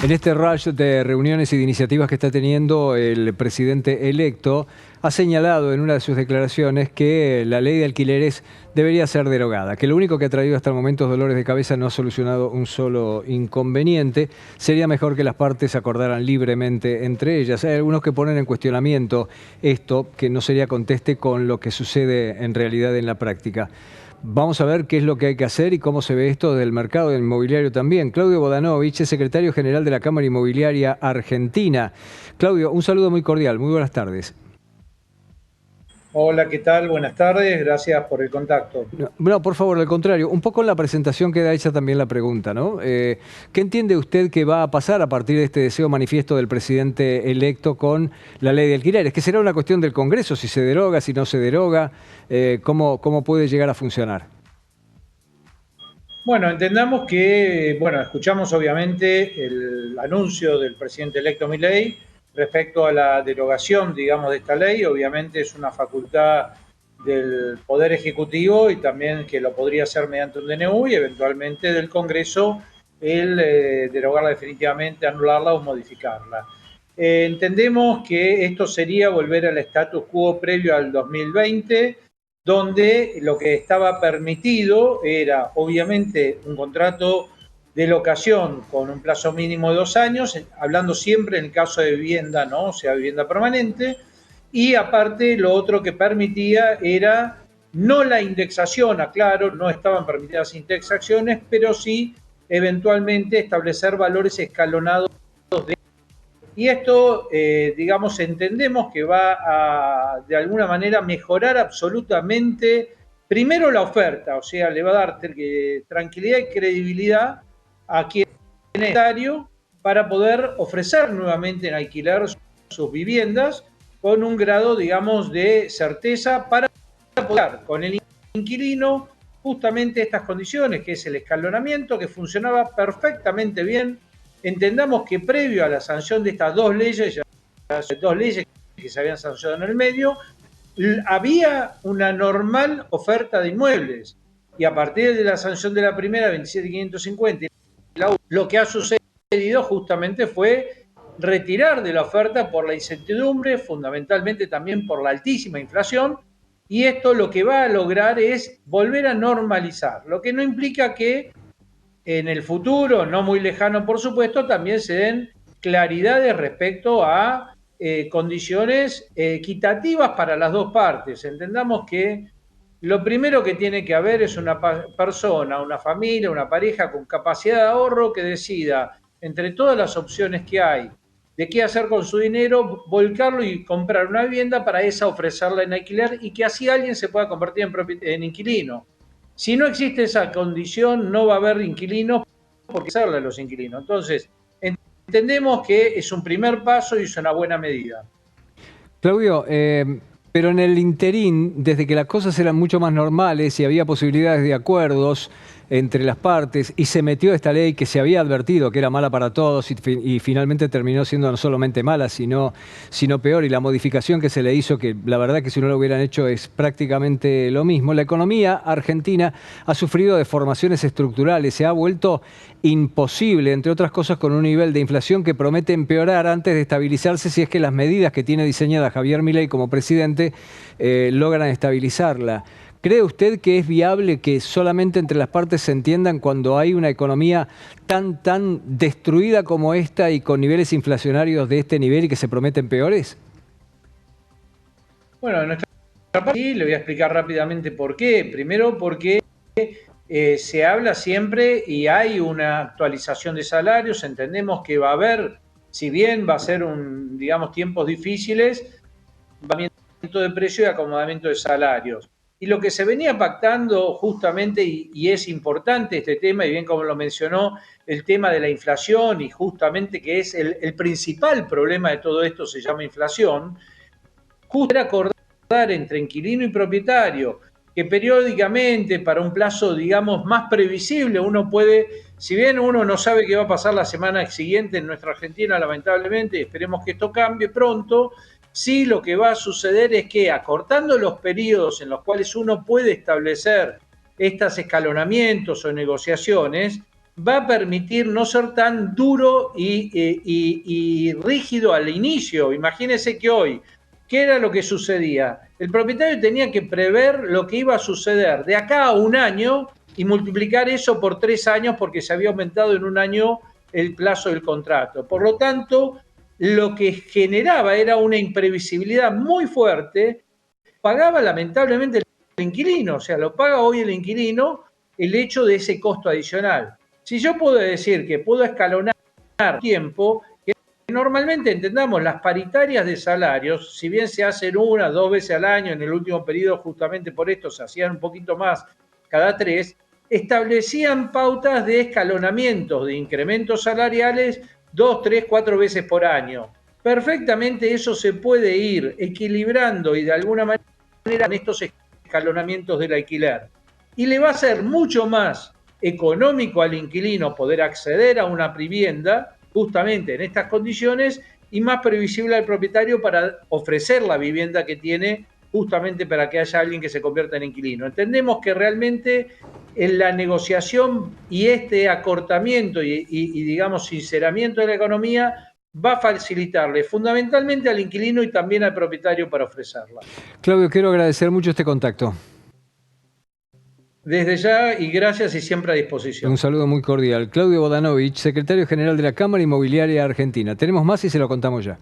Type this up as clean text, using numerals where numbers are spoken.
En este rush de reuniones y de iniciativas que está teniendo el presidente electo, ha señalado en una de sus declaraciones que la ley de alquileres debería ser derogada, que lo único que ha traído hasta el momento es dolores de cabeza, no ha solucionado un solo inconveniente. Sería mejor que las partes acordaran libremente entre ellas. Hay algunos que ponen en cuestionamiento esto, que no sería conteste con lo que sucede en realidad en la práctica. Vamos a ver qué es lo que hay que hacer y cómo se ve esto del mercado del inmobiliario también. Claudio Bodanovich es secretario general de la Cámara Inmobiliaria Argentina. Claudio, un saludo muy cordial, muy buenas tardes. Hola, ¿qué tal? Buenas tardes, gracias por el contacto. No, por favor, al contrario, un poco en la presentación queda hecha también la pregunta, ¿no? ¿Qué entiende usted que va a pasar a partir de este deseo manifiesto del presidente electo con la ley de alquileres? ¿Que será una cuestión del Congreso, si se deroga, si no se deroga? ¿Cómo puede llegar a funcionar? Bueno, entendamos que, escuchamos obviamente el anuncio del presidente electo Milei respecto a la derogación, digamos, de esta ley. Obviamente es una facultad del Poder Ejecutivo y también que lo podría hacer mediante un DNU y eventualmente del Congreso el derogarla definitivamente, anularla o modificarla. Entendemos que esto sería volver al status quo previo al 2020, donde lo que estaba permitido era obviamente un contrato de locación con un plazo mínimo de 2 años, hablando siempre en el caso de vivienda, ¿no? O sea, vivienda permanente, y aparte lo otro que permitía era no la indexación, aclaro, no estaban permitidas indexaciones, pero sí eventualmente establecer valores escalonados de. Y esto, digamos, entendemos que va a, de alguna manera, mejorar absolutamente, primero la oferta, o sea, le va a dar tranquilidad y credibilidad a quien es necesario para poder ofrecer nuevamente en alquiler sus viviendas con un grado, digamos, de certeza para poder con el inquilino justamente estas condiciones, que es el escalonamiento, que funcionaba perfectamente bien. Entendamos que previo a la sanción de estas dos leyes que se habían sancionado en el medio, había una normal oferta de inmuebles. Y a partir de la sanción de la primera, 27.550, lo que ha sucedido justamente fue retirar de la oferta por la incertidumbre, fundamentalmente también por la altísima inflación, y esto lo que va a lograr es volver a normalizar, lo que no implica que en el futuro, no muy lejano por supuesto, también se den claridades respecto a condiciones equitativas para las dos partes. Entendamos que lo primero que tiene que haber es una persona, una familia, una pareja con capacidad de ahorro que decida entre todas las opciones que hay de qué hacer con su dinero, volcarlo y comprar una vivienda para esa ofrecerla en alquiler y que así alguien se pueda convertir en inquilino. Si no existe esa condición, no va a haber inquilinos porque hacerle a los inquilinos. Entonces, entendemos que es un primer paso y es una buena medida. Claudio, pero en el interín, desde que las cosas eran mucho más normales y había posibilidades de acuerdos entre las partes y se metió esta ley que se había advertido que era mala para todos y finalmente terminó siendo no solamente mala, sino peor. Y la modificación que se le hizo, que la verdad que si no lo hubieran hecho es prácticamente lo mismo. La economía argentina ha sufrido deformaciones estructurales, se ha vuelto imposible, entre otras cosas con un nivel de inflación que promete empeorar antes de estabilizarse si es que las medidas que tiene diseñada Javier Milei como presidente logran estabilizarla. ¿Cree usted que es viable que solamente entre las partes se entiendan cuando hay una economía tan destruida como esta y con niveles inflacionarios de este nivel y que se prometen peores? Bueno, en nuestra parte sí, le voy a explicar rápidamente por qué. Primero porque se habla siempre y hay una actualización de salarios, entendemos que va a haber, si bien va a ser digamos, tiempos difíciles, acomodamiento de precio y acomodamiento de salarios. Y lo que se venía pactando justamente, y es importante este tema, y bien como lo mencionó, el tema de la inflación, y justamente que es el principal problema de todo esto, se llama inflación, justo era acordar entre inquilino y propietario, que periódicamente, para un plazo, digamos, más previsible, uno puede, si bien uno no sabe qué va a pasar la semana siguiente en nuestra Argentina, lamentablemente, esperemos que esto cambie pronto, sí lo que va a suceder es que acortando los periodos en los cuales uno puede establecer estos escalonamientos o negociaciones, va a permitir no ser tan duro y rígido al inicio. Imagínense que hoy, ¿qué era lo que sucedía? El propietario tenía que prever lo que iba a suceder de acá a un año y multiplicar eso por 3 años porque se había aumentado en un año el plazo del contrato. Por lo tanto, lo que generaba era una imprevisibilidad muy fuerte. Pagaba lamentablemente el inquilino, o sea, lo paga hoy el inquilino el hecho de ese costo adicional. Si yo puedo decir que puedo escalonar tiempo, que normalmente entendamos las paritarias de salarios, si bien se hacen 1 o 2 veces al año, en el último periodo justamente por esto se hacían un poquito más cada 3, establecían pautas de escalonamientos, de incrementos salariales 2, 3, 4 veces por año. Perfectamente eso se puede ir equilibrando y de alguna manera en estos escalonamientos del alquiler. Y le va a ser mucho más económico al inquilino poder acceder a una vivienda justamente en estas condiciones y más previsible al propietario para ofrecer la vivienda que tiene justamente para que haya alguien que se convierta en inquilino. Entendemos que realmente en la negociación y este acortamiento y digamos sinceramiento de la economía va a facilitarle fundamentalmente al inquilino y también al propietario para ofrecerla. Claudio, quiero agradecer mucho este contacto. Desde ya y gracias y siempre a Un disposición. saludo muy cordial. Claudio Bodanovich, secretario general de la Cámara Inmobiliaria Argentina. Tenemos más y se lo contamos ya.